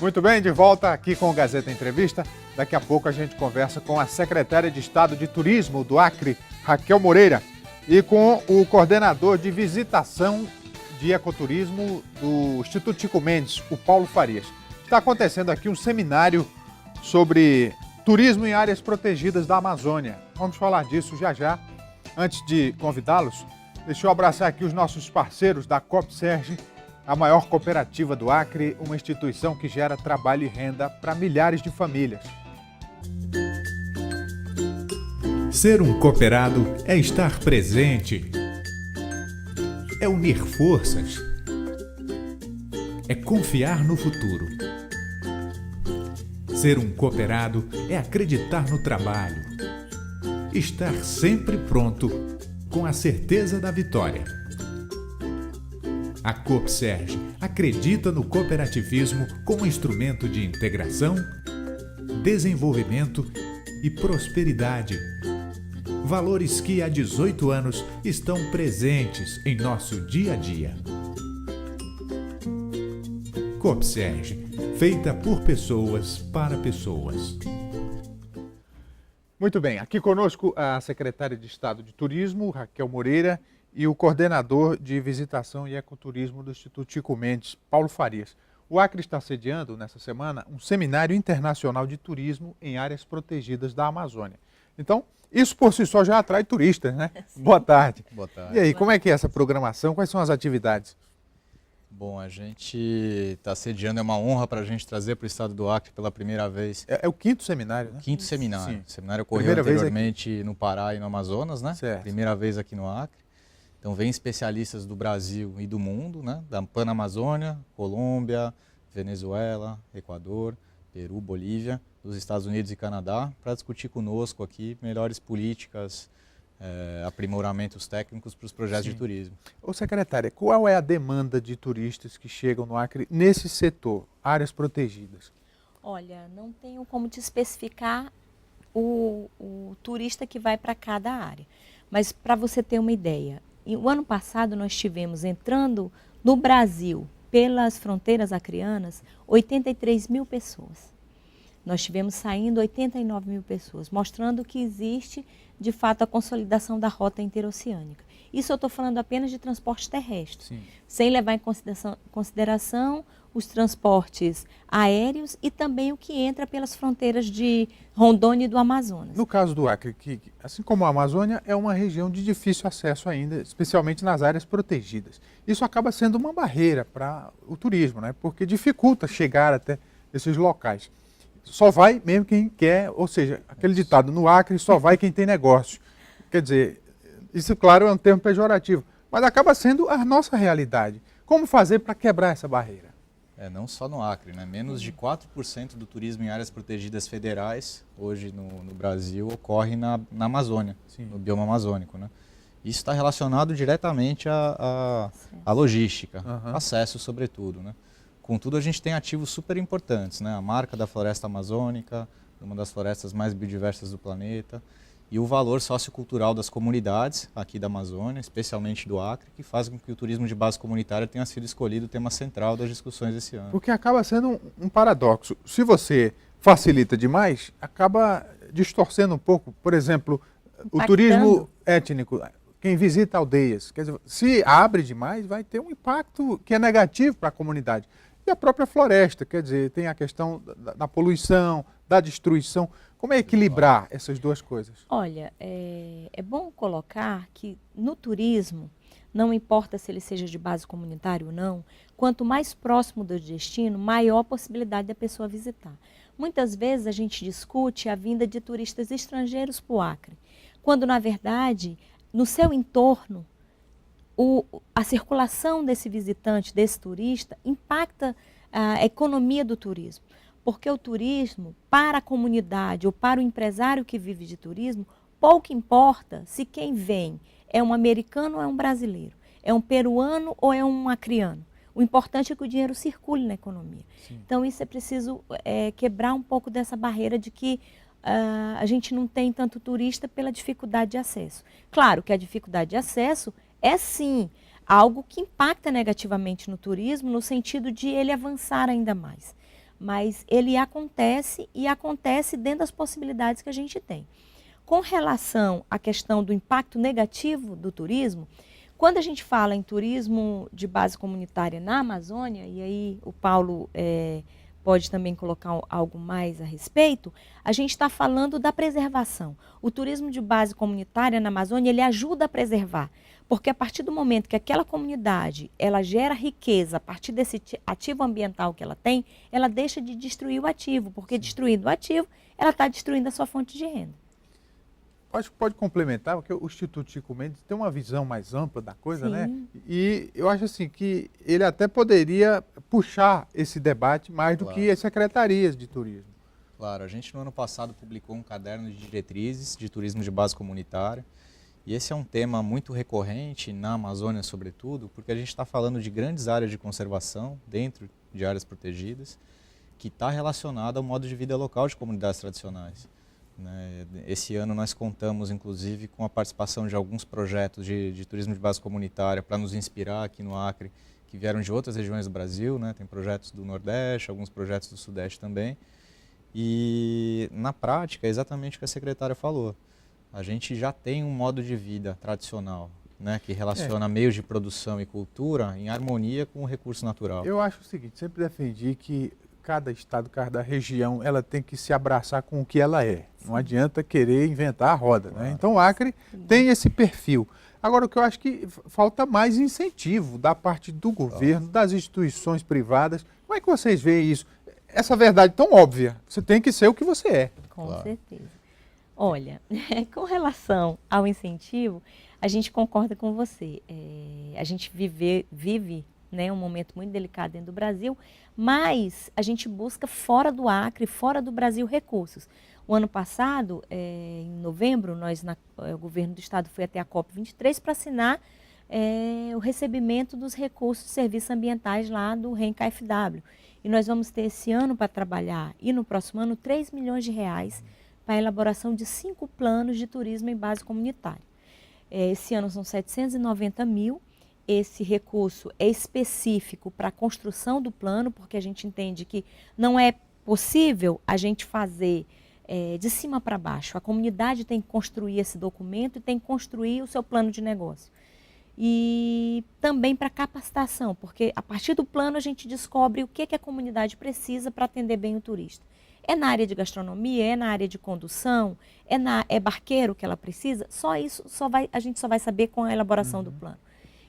Muito bem, de volta aqui com o Gazeta Entrevista. Daqui a pouco a gente conversa com a secretária de Estado de Turismo do Acre, Raquel Moreira, e com o coordenador de visitação de ecoturismo do Instituto Chico Mendes, o Paulo Farias. Está acontecendo aqui um seminário sobre turismo em áreas protegidas da Amazônia. Vamos falar disso já já. Antes de convidá-los, deixa eu abraçar aqui os nossos parceiros da Copserge, a maior cooperativa do Acre, uma instituição que gera trabalho e renda para milhares de famílias. Ser um cooperado é estar presente, é unir forças, é confiar no futuro. Ser um cooperado é acreditar no trabalho, estar sempre pronto, com a certeza da vitória. A Copserge acredita no cooperativismo como instrumento de integração, desenvolvimento e prosperidade. Valores que há 18 anos estão presentes em nosso dia a dia. Copserge, feita por pessoas para pessoas. Muito bem, aqui conosco a secretária de Estado de Turismo, Raquel Moreira, e o coordenador de visitação e ecoturismo do Instituto Chico Mendes, Paulo Farias. O Acre está sediando, nessa semana, um seminário internacional de turismo em áreas protegidas da Amazônia. Então, isso por si só já atrai turistas, né? Sim. Boa tarde. Boa tarde. E aí, como é que é essa programação? Quais são as atividades? Bom, a gente está sediando, é uma honra para a gente trazer para o estado do Acre pela primeira vez. É o quinto seminário, né? Quinto seminário. Sim. O seminário ocorreu Primeira vez anteriormente no Pará e no Amazonas, né? Certo. Primeira vez aqui no Acre. Então vem especialistas do Brasil e do mundo, né? Da Panamazônia, Colômbia, Venezuela, Equador, Peru, Bolívia, dos Estados Unidos e Canadá, para discutir conosco aqui melhores políticas, aprimoramentos técnicos para os projetos de turismo. Ô secretária, qual é a demanda de turistas que chegam no Acre nesse setor, áreas protegidas? Olha, não tenho como te especificar o turista que vai para cada área. Mas para você ter uma ideia, o ano passado nós tivemos entrando no Brasil, pelas fronteiras acreanas, 83 mil pessoas. Nós tivemos saindo 89 mil pessoas, mostrando que existe, de fato, a consolidação da rota interoceânica. Isso eu estou falando apenas de transporte terrestre, Sim. sem levar em consideração os transportes aéreos e também o que entra pelas fronteiras de Rondônia e do Amazonas. No caso do Acre, que, assim como a Amazônia, é uma região de difícil acesso ainda, especialmente nas áreas protegidas. Isso acaba sendo uma barreira para o turismo, né? Porque dificulta chegar até esses locais. Só vai mesmo quem quer, ou seja, aquele ditado, no Acre só vai quem tem negócio. Quer dizer, isso, claro, é um termo pejorativo, mas acaba sendo a nossa realidade. Como fazer para quebrar essa barreira? Não só no Acre, né? Menos de 4% do turismo em áreas protegidas federais, hoje no Brasil, ocorre na Amazônia, Sim. no bioma amazônico, né? Isso está relacionado diretamente à logística, acesso sobretudo, né? Contudo, a gente tem ativos super importantes, né? A marca da floresta amazônica, uma das florestas mais biodiversas do planeta, e o valor sociocultural das comunidades aqui da Amazônia, especialmente do Acre, que faz com que o turismo de base comunitária tenha sido escolhido o tema central das discussões desse ano. Porque acaba sendo um paradoxo. Se você facilita demais, acaba distorcendo um pouco, por exemplo, o turismo étnico. Quem visita aldeias, quer dizer, se abre demais, vai ter um impacto que é negativo para a comunidade. E a própria floresta, quer dizer, tem a questão da poluição, da destruição. Como é equilibrar essas duas coisas? Olha, é bom colocar que no turismo, não importa se ele seja de base comunitária ou não, quanto mais próximo do destino, maior a possibilidade da pessoa visitar. Muitas vezes a gente discute a vinda de turistas estrangeiros para o Acre, quando na verdade, no seu entorno, a circulação desse visitante, desse turista, impacta a economia do turismo. Porque o turismo, para a comunidade ou para o empresário que vive de turismo, pouco importa se quem vem é um americano ou é um brasileiro, é um peruano ou é um acreano. O importante é que o dinheiro circule na economia. Sim. Então, isso é preciso quebrar um pouco dessa barreira de que a gente não tem tanto turista pela dificuldade de acesso. Claro que a dificuldade de acesso é sim algo que impacta negativamente no turismo, no sentido de ele avançar ainda mais. mas ele acontece e acontece dentro das possibilidades que a gente tem. Com relação à questão do impacto negativo do turismo, quando a gente fala em turismo de base comunitária na Amazônia, e aí o Paulo pode também colocar algo mais a respeito, a gente está falando da preservação. O turismo de base comunitária na Amazônia, ele ajuda a preservar, porque a partir do momento que aquela comunidade, ela gera riqueza a partir desse ativo ambiental que ela tem, ela deixa de destruir o ativo, porque destruindo o ativo, ela está destruindo a sua fonte de renda. Acho que pode complementar, porque o Instituto Chico Mendes tem uma visão mais ampla da coisa, Sim. né? E eu acho assim que ele até poderia puxar esse debate mais do que as secretarias de turismo. Claro, a gente no ano passado publicou um caderno de diretrizes de turismo de base comunitária, e esse é um tema muito recorrente na Amazônia, sobretudo, porque a gente está falando de grandes áreas de conservação dentro de áreas protegidas, que está relacionada ao modo de vida local de comunidades tradicionais. Esse ano nós contamos, inclusive, com a participação de alguns projetos de turismo de base comunitária para nos inspirar aqui no Acre, que vieram de outras regiões do Brasil, né? Tem projetos do Nordeste, alguns projetos do Sudeste também. E, na prática, é exatamente o que a secretária falou. A gente já tem um modo de vida tradicional, né? Que relaciona meios de produção e cultura em harmonia com o recurso natural. Eu acho o seguinte, sempre defendi que cada estado, cada região, ela tem que se abraçar com o que ela é. Não adianta querer inventar a roda, né? Então o Acre tem esse perfil. Agora, o que eu acho que falta mais incentivo da parte do governo, das instituições privadas. Como é que vocês veem isso? Essa verdade tão óbvia, você tem que ser o que você é. Com certeza. Olha, com relação ao incentivo, a gente concorda com você. A gente vive um momento muito delicado dentro do Brasil, mas a gente busca fora do Acre, fora do Brasil, recursos. O ano passado, em novembro, o governo do estado foi até a COP23 para assinar o recebimento dos recursos de serviços ambientais lá do REN-KfW. E nós vamos ter esse ano para trabalhar, e no próximo ano, 3 milhões de reais para a elaboração de 5 planos de turismo em base comunitária. Esse ano são 790 mil. Esse recurso é específico para a construção do plano, porque a gente entende que não é possível a gente fazer de cima para baixo. A comunidade tem que construir esse documento e tem que construir o seu plano de negócio. E também para capacitação, porque a partir do plano a gente descobre o que a comunidade precisa para atender bem o turista. É na área de gastronomia, é na área de condução, é barqueiro que ela precisa, só isso a gente só vai saber com a elaboração do plano.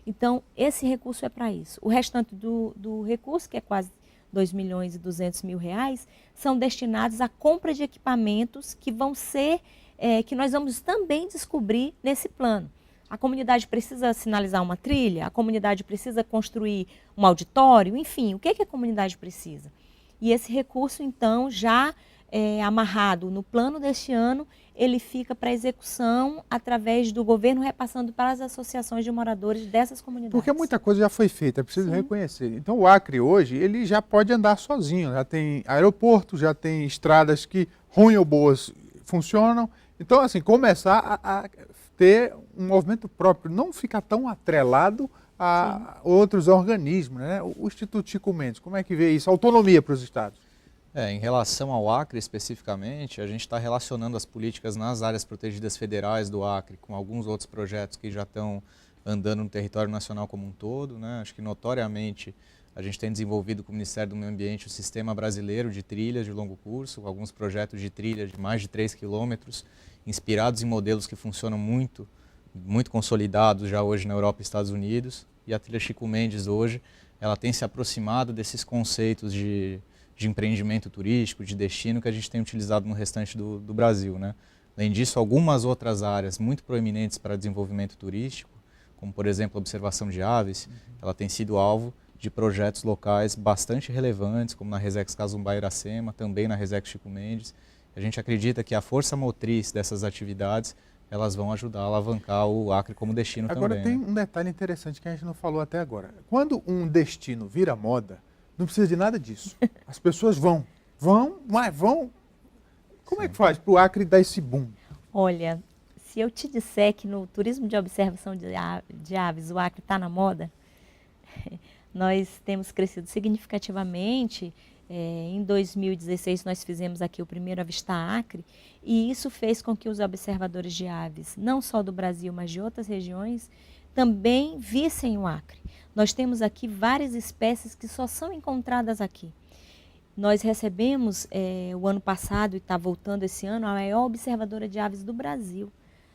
Então, esse recurso é para isso. O restante do recurso, que é quase 2 milhões e 200 mil reais, são destinados à compra de equipamentos que vão ser, que nós vamos também descobrir nesse plano. A comunidade precisa sinalizar uma trilha, a comunidade precisa construir um auditório, enfim, o que a comunidade precisa? E esse recurso, então, já amarrado no plano deste ano, ele fica para execução através do governo repassando para as associações de moradores dessas comunidades. Porque muita coisa já foi feita, é preciso reconhecer. Então o Acre hoje, ele já pode andar sozinho, já tem aeroporto, já tem estradas que, ruim ou boas, funcionam. Então, assim, começar a ter um movimento próprio, não ficar tão atrelado a outros organismos, né? O Instituto Chico Mendes, como é que vê isso? Autonomia para os estados. Em relação ao Acre especificamente, a gente está relacionando as políticas nas áreas protegidas federais do Acre com alguns outros projetos que já estão andando no território nacional como um todo, né? Acho que notoriamente a gente tem desenvolvido com o Ministério do Meio Ambiente o Sistema Brasileiro de Trilhas de Longo Curso, com alguns projetos de trilhas de mais de 3 quilômetros, inspirados em modelos que funcionam muito consolidados já hoje na Europa e Estados Unidos. E a trilha Chico Mendes hoje, ela tem se aproximado desses conceitos de empreendimento turístico, de destino que a gente tem utilizado no restante do Brasil, né? Além disso, algumas outras áreas muito proeminentes para desenvolvimento turístico, como por exemplo a observação de aves, ela tem sido alvo de projetos locais bastante relevantes, como na Resex Casumbá Iracema, também na Resex Chico Mendes. A gente acredita que a força motriz dessas atividades, elas vão ajudar a alavancar o Acre como destino também. Agora tem um detalhe interessante que a gente não falou até agora. Quando um destino vira moda, não precisa de nada disso. As pessoas vão. Como é que faz para o Acre dar esse boom? Olha, se eu te disser que no turismo de observação de aves o Acre está na moda, nós temos crescido significativamente Em 2016 nós fizemos aqui o primeiro Avistar Acre, e isso fez com que os observadores de aves, não só do Brasil, mas de outras regiões, também vissem o Acre. Nós temos aqui várias espécies que só são encontradas aqui. Nós recebemos, o ano passado, e está voltando esse ano, a maior observadora de aves do Brasil.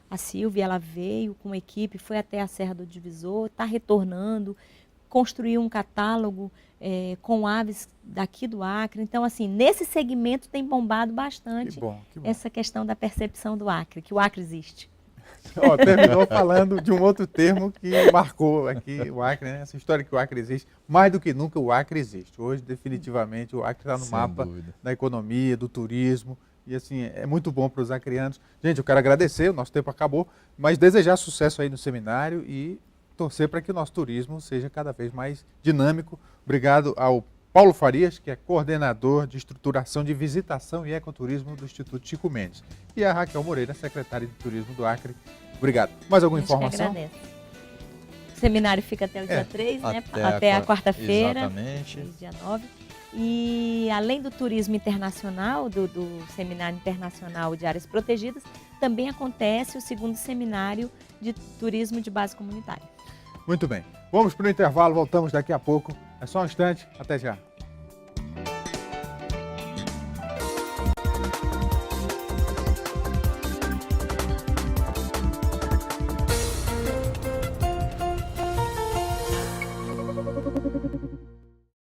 A Silvia, ela veio com uma equipe, foi até a Serra do Divisor, está retornando, construiu um catálogo com aves daqui do Acre. Então, assim, nesse segmento tem bombado bastante Que bom. essa questão da percepção do Acre, que o Acre existe. Terminou falando de um outro termo que marcou aqui o Acre, né? Essa história que o Acre existe. Mais do que nunca, o Acre existe. Hoje, definitivamente, o Acre está no mapa da economia, do turismo. E, assim, é muito bom para os acreanos. Gente, eu quero agradecer, o nosso tempo acabou, mas desejar sucesso aí no seminário e torcer para que o nosso turismo seja cada vez mais dinâmico. Obrigado ao Paulo Farias, que é coordenador de estruturação de visitação e ecoturismo do Instituto Chico Mendes. E a Raquel Moreira, secretária de turismo do Acre. Obrigado. Mais alguma informação? Que agradeço. O seminário fica até o dia 3, né? Até a quarta-feira. Exatamente. Dia 9. E além do turismo internacional, do Seminário Internacional de Áreas Protegidas, também acontece o segundo seminário de turismo de base comunitária. Muito bem. Vamos para o intervalo, voltamos daqui a pouco. É só um instante. Até já.